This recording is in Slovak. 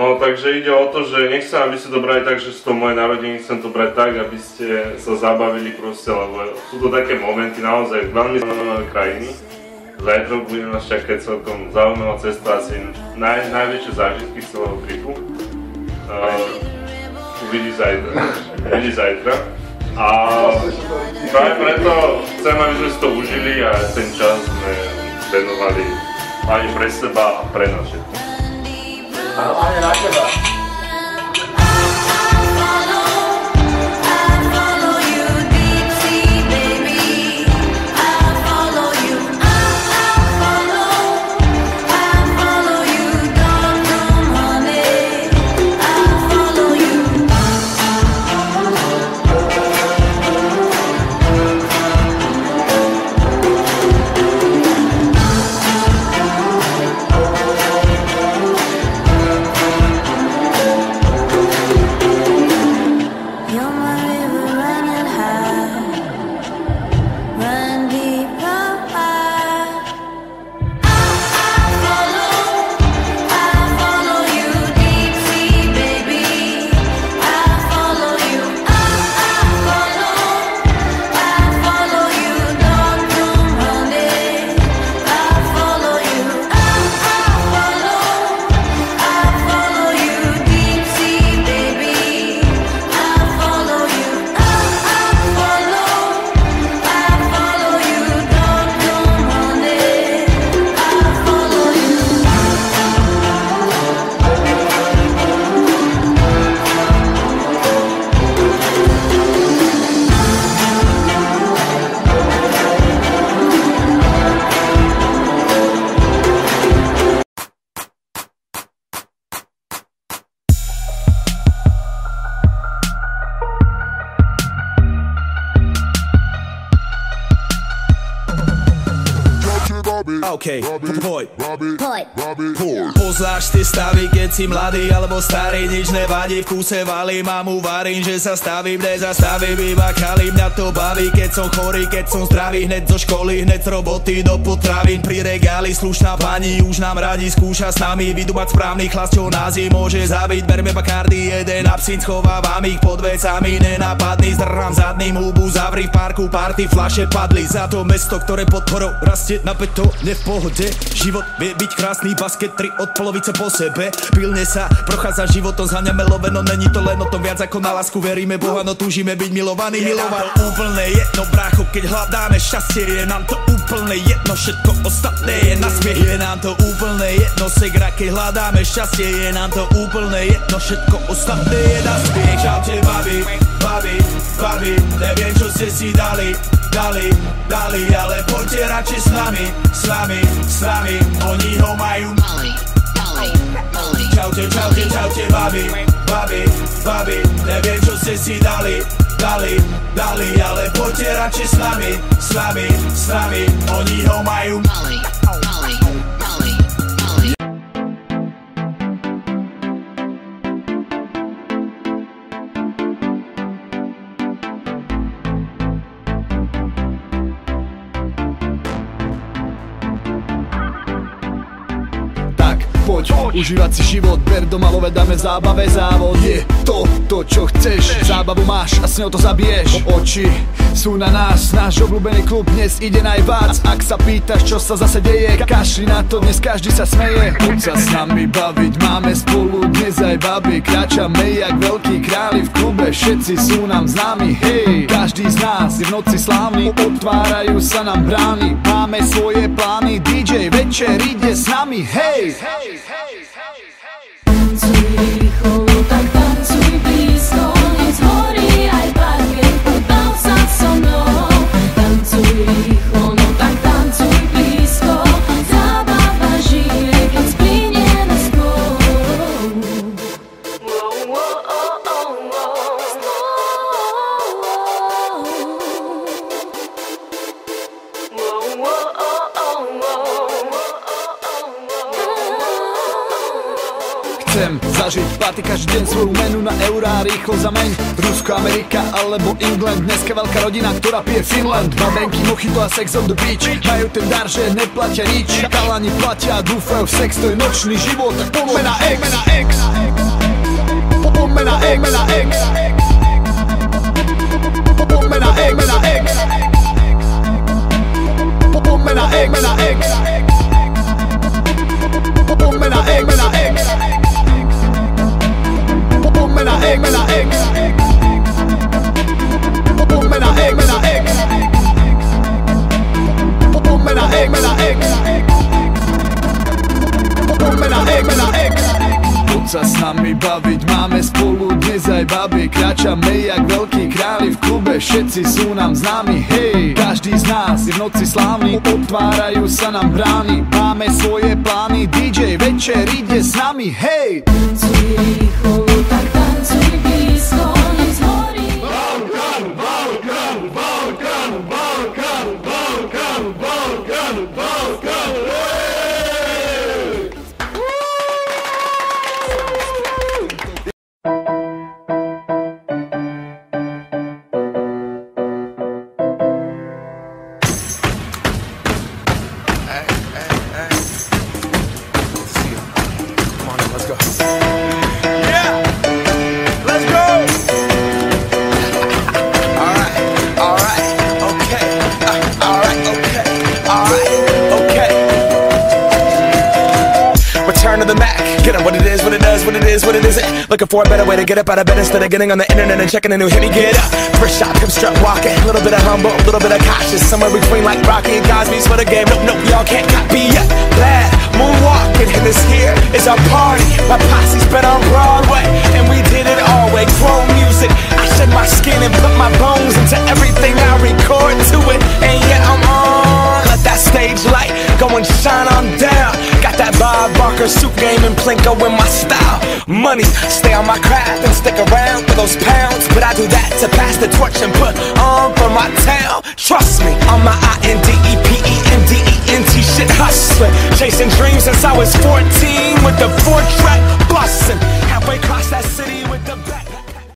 No takže ide o to, že nechcem, aby ste to brali tak, že sú to moje narodeniny, chcem to brať tak, aby ste sa zabavili proste, lebo sú to také momenty naozaj veľmi zaujímavé krajiny. Zajtra bude nás čakať celkom zaujímavá cesta, asi najväčšie zážitky z celého tripu. Uvidíš zajtra. A práve preto chcem, aby sme si to užili a ten čas sme venovali hlavne pre seba a pre nás všetkých. Hlavne na teba. OK, poď. Poznáš tie stavy, keď si mladý alebo starý, nič nevadí, v kúse valím a mu varím, že sa stavím, nezastavím, iba kalím, mňa to baví, keď som chorý, keď som zdravý, hneď zo školy, hneď z roboty do potravín, pri regáli slušná pani už nám radi skúša s nami vydumať správny chlas, čo nás jej môže zabiť, berme Bacardi, jeden absint, schovávam ich pod vecami, nenápadný, zdrhám zadným hubu, zavri v parku, party, fľaše padli, za to mesto, ktoré pod horou rastie napäto, ne v pohode, život vie byť krásny, basket 3 od polovice po sebe, pilne sa prochádza životom, zháňame loveno, není to len o tom, viac ako na lásku, veríme Boha, no túžime byť milovaní, milovať. To úplne jedno, brácho, keď hľadáme šťastie, je nám to úplne jedno, všetko ostatné je na smiech, je nám to úplne jedno, segra, keď hľadáme šťastie, je nám to úplne jedno, všetko ostatné je na smiech. Čaute babi, babi, babi, neviem čo ste si dali, ale poďte radšej s nami, oni ho majú mali. Čaute, babi, babi, babi, neviem čo ste si dali, ale poďte radšej s nami, oni ho majú mali. Poď, užívať si život, ber doma love, dáme v zábave závod. Je to, čo chceš, zábavu máš a s ňou to zabiješ. Oči sú na nás, náš obľúbený klub dnes ide najvác. Ak sa pýtaš, čo sa zase deje, kašli na to, dnes každý sa smeje. Poď sa s nami baviť, máme spolu dnes aj baby, kráčame jak veľkí králi v klube, všetci sú nám známi, hej. Každý z nás je v noci slávny, otvárajú sa nám brány, máme svoje plány, DJ večer ide s nami, hej. Tancuj rýchlo, tak tancuj blízko, nech zhorí aj parket, pobav sa so mnou. Tancuj rýchlo, no tak tancuj blízko, zábava žije, keď splynieme spolu. chcem zažiť party každý deň, svoju menu na eurá rýchlo zameň. Rusko, Amerika alebo England, dneska veľká rodina, ktorá pije Finland. Babenky, mojito a sex on the beach, majú ten dar, že neplatia nič. Kalani platia a dúfajú v sex, to je nočný život, tak poďme na X. Poďme na X. Poďme na X. Poďme na X. Poďme na X. Poďme na X. Poďme na X. Poďme na X. Poďme na X. Poď sa s nami baviť, máme spolu dnes aj baby. Kráčame jak veľkí králi v klube, všetci sú nám známi. Hej, každý z nás je v noci slávny, otvárajú sa nám brány. Máme svoje plány, DJ večer ide s nami. Hej, Tancuj rýchlo, tak tancuj blízko, nech zhorí. Get on what it is, what it does, what it is, what it isn't. Looking for a better way to get up out of bed instead of getting on the internet and checking a new hit. Me get up, first shot, come strut walking. A little bit of humble, a little bit of cautious. Somewhere between like Rocky and Cosby's for the game. Nope, nope, y'all can't copy yet. Glad moonwalking, and this here is our party. My posse's been on Broadway, and we did it all way. Grown music, I shed my skin and put my bones into everything I record to it. And yeah, I'm on. Let that stage light go and shine on down. Got that Bob Barker suit game and Plinko in my style. Money, stay on my craft and stick around for those pounds. But I do that to pass the torch and put on for my town. Trust me, I'm my INDEPENDENT shit hustling. Chasing dreams since I was 14 with the 4-track bustin'. Halfway across that